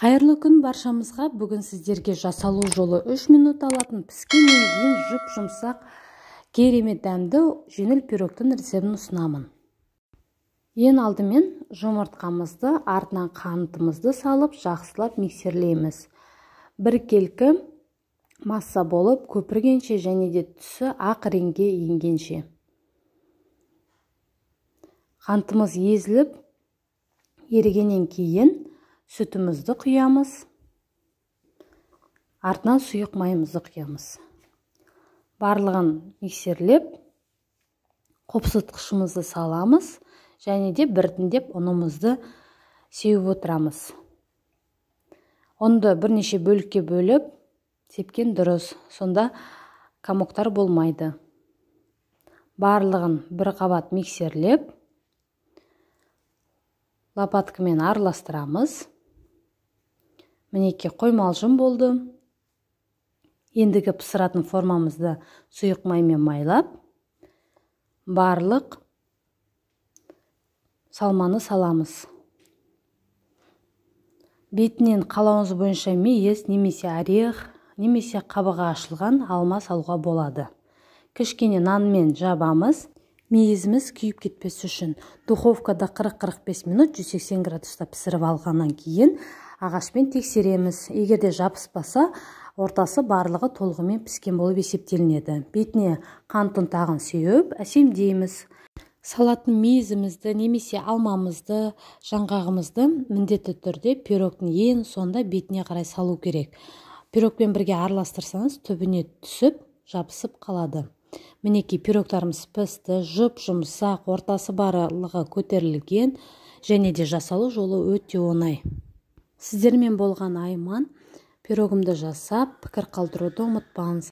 Қайырлы күн баршамызға. Бүгін сіздерге жасалу жолы 3 минут алатын піскеннен кейін жұп-жұмсақ керемет дәмді жеңіл пирогтың рецептін ұсынамын. Ең алдымен жұмыртқамызды, артынан қантымызды салып, жақсылап миксерлейміз. Бір келкі масса болып көпіргенше және де түсі ақ реңге енгенше. Қантымыз езіліп, ерігеннен кейін сүтімізді құямыз, артынан сұйық майымызды құямыз. Барлығын миксерлеп, қопсытқышымызды саламыз және де біртіндеп ұнымызды сеуіп отырамыз. Ұнды бірнеше бөлікке бөліп, сепкен дұрыс, сонда комоктар болмайды. Барлығын бір қабат миксерлеп, лопаткамен араластырамыз. Мінеке қоймалжың болды. Ендігі пісіратын формамызды сұйық маймен майлап, барлық салманы саламыз. Бетінен қалауыңыз бойынша мейіз, немесе орех, немесе қабығы ашылған алма салуға болады. Кішкене нанмен жабамыз. Мейізіміз күйіп кетпес үшін духовкада 40-45 минут 180 градуста пісіріп алғаннан кейін ағашпен тексереміз. Егерде жабыспаса, ортасы барлығы толығымен піскен болып есептелінеді. Бетіне қант ұнтағын сеуіп, әсемдейміз. Салатын мейізімізді немесе алмамызды, жаңғағымызды міндетті түрде пирогтың ең соңында бетіне қарай салу керек. Пирогпен бірге араластырсаңыз, түбіне түсіп, жабысып қалады. Мінеки пирогтарымыз пісті, жұп-жұмсақ, ортасы барлығы көтерілген және де жасалу жолы өте оңай. Сіздермен болған Айман. Пирогымды жасап, пікір қалдыруды ұмытпаңыз.